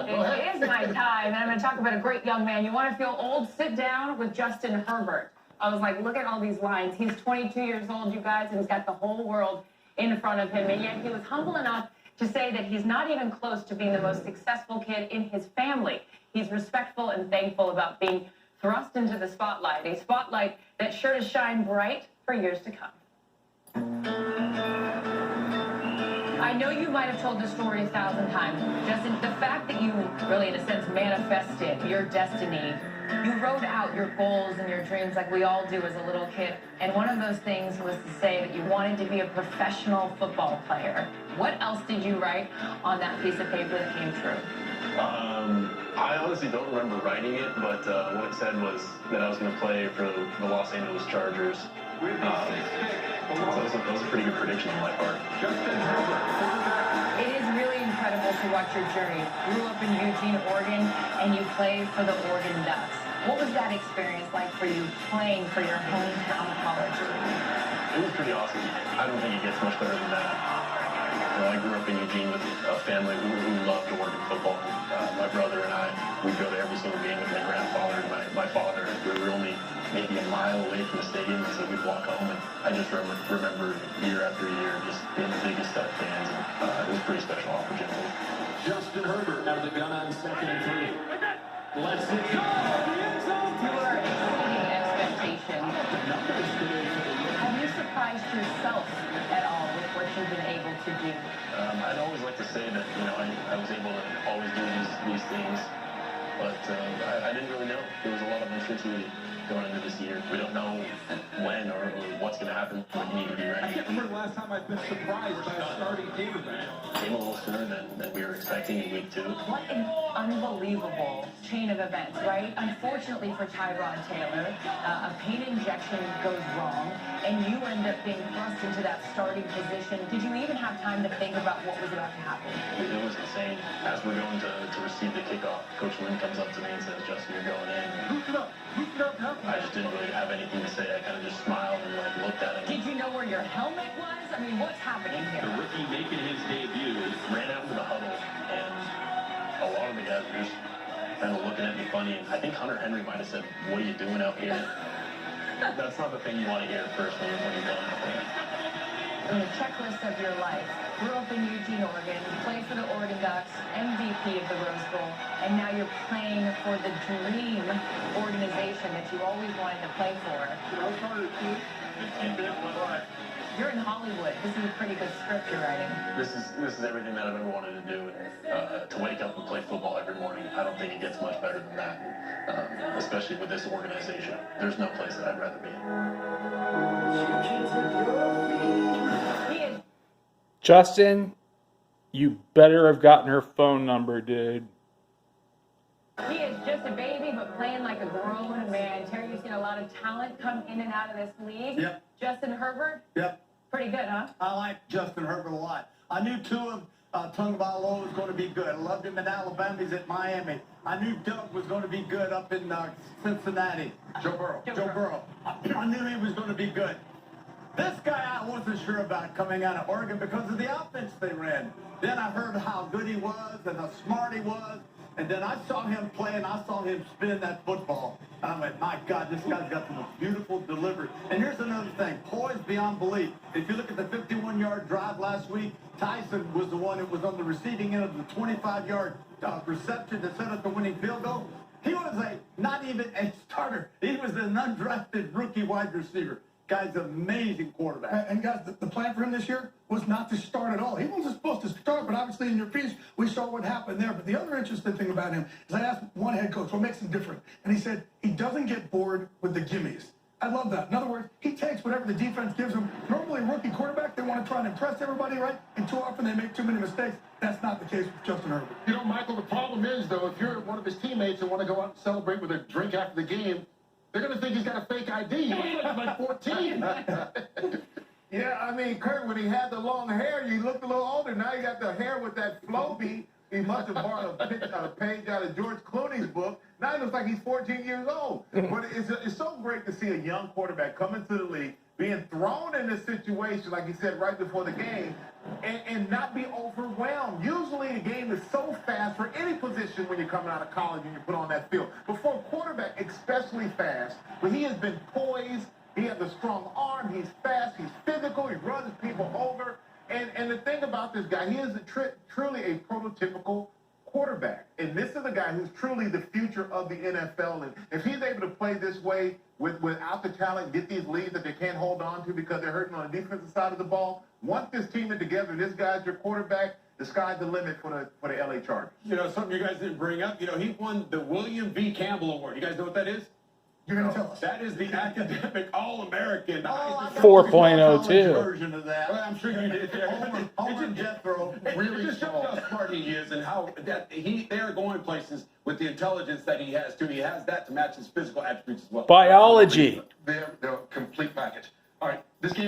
It is my time, and I'm going to talk about a great young man. You want to feel old? Sit down with Justin Herbert. I was like, look at all these lines. He's 22 years old, you guys, and he's got the whole world in front of him. And yet he was humble enough to say that he's not even close to being the most successful kid in his family. He's respectful and thankful about being thrust into the spotlight, a spotlight that's sure to shine bright for years to come. I know you might have told the story 1,000 times. Justin, the fact that you really, in a sense, manifested your destiny, you wrote out your goals and your dreams like we all do as a little kid. And one of those things was to say that you wanted to be a professional football player. What else did you write on that piece of paper that came true? I honestly don't remember writing it, but what it said was that I was going to play for the Los Angeles Chargers. So that was a pretty good prediction on my part. It is really incredible to watch your journey. You grew up in Eugene, Oregon, and you played for the Oregon Ducks. What was that experience like for you playing for your hometown college team? It was pretty awesome. I don't think it gets much better than that. I grew up in Eugene with a family who loved Oregon football. My brother and I, we'd go to every single game with my grandfather and my father. We were only maybe a mile away from the stadium, so we'd walk home. And I just remember year after year just being the biggest Duck fans. And it was a pretty special opportunity. Justin Herbert out of the gun on 2nd and 3. Let's it go! The end zone! You were exceeding expectations. Have you surprised yourself at all with what you've been able to do? I'd always like to say that, I was able to always do these things, but I didn't really know. There was a lot of uncertainty going into this year. We don't know when or what's going to happen, but you need to be ready. I can't remember the last time I've been surprised by a starting quarterback. Came a little sooner than we were expecting in week 2. What an unbelievable chain of events, right? Unfortunately for Tyrod Taylor, a pain injection goes wrong, and you end up being thrust into that starting position. Did you even have time to think about what was about to happen? It was insane. As we're going to receive the kickoff, Coach Lynn comes up to me and says, "Justin, you're going in." I just didn't really have anything to say. I kind of just smiled and looked at him. Did you know where your helmet was? I mean, what's happening here? The rookie making his debut. Ran out to the huddle, and a lot of the guys were just kind of looking at me funny. And I think Hunter Henry might have said, "What are you doing out here?" That's not the thing you want to hear first when you're going out there. In the checklist of your life, grew up in Eugene, Oregon, played for the Oregon Ducks, MVP of the Rose Bowl, and now you're playing for the dream organization that you always wanted to play for. You're in Hollywood. This is a pretty good script you're writing. This is everything that I've ever wanted to do. To wake up and play football every morning, I don't think it gets much better than that. Especially with this organization. There's no place that I'd rather be in. Justin, you better have gotten her phone number, dude. He is just a baby, but playing like a grown man. Terry, you've seen a lot of talent come in and out of this league. Yep. Justin Herbert? Yep. Pretty good, huh? I like Justin Herbert a lot. I knew Tua Tagovailoa was going to be good. I loved him in Alabama. He's at Miami. I knew Doug was going to be good up in Cincinnati. Joe Burrow. I knew he was going to be good. This guy I wasn't sure about coming out of Oregon because of the offense they ran. Then I heard how good he was and how smart he was. And then I saw him play and I saw him spin that football. And I went, my God, this guy's got the most beautiful delivery. And here's another thing, poised beyond belief. If you look at the 51-yard drive last week, Tyson was the one that was on the receiving end of the 25-yard reception that set up the winning field goal. He was not even a starter. He was an undrafted rookie wide receiver. Guy's an amazing quarterback. And guys, the plan for him this year was not to start at all. He wasn't supposed to start, but obviously in your piece, we saw what happened there. But the other interesting thing about him is I asked one head coach, what makes him different? And he said he doesn't get bored with the gimmies. I love that. In other words, he takes whatever the defense gives him. Normally, a rookie quarterback, they want to try and impress everybody, right? And too often they make too many mistakes. That's not the case with Justin Herbert. You know, Michael, the problem is, though, if you're one of his teammates and want to go out and celebrate with a drink after the game, they're going to think he's got a fake ID. He looks like 14. Yeah, I mean, Kurt, when he had the long hair, you looked a little older. Now you got the hair with that flow beat. He must have borrowed a page out of George Clooney's book. Now it looks like he's 14 years old. But it's so great to see a young quarterback come into the league, being thrown in this situation, like he said right before the game, and not be overwhelmed. Usually the game is so fast for any position when you're coming out of college and you put on that field. But for a quarterback, especially fast, but he has been poised. He has a strong arm. He's fast. He's physical. He runs people over. And the thing about this guy, he is truly a prototypical quarterback. And this is a guy who's truly the future of the NFL. And if he's able to play this way without the talent, get these leads that they can't hold on to because they're hurting on the defensive side of the ball, once this team is together, this guy's your quarterback, the sky's the limit for the LA Chargers. You know, something you guys didn't bring up, he won the William V. Campbell Award. You guys know what that is? You're going to tell us. That is the academic All-American. 4.02. Version of that. Well, I'm sure you did. Homer Jethro. Really just shows how smart he is and how that they're going places with the intelligence that he has too. He has that to match his physical attributes as well. Biology. They're a complete package. All right, this game.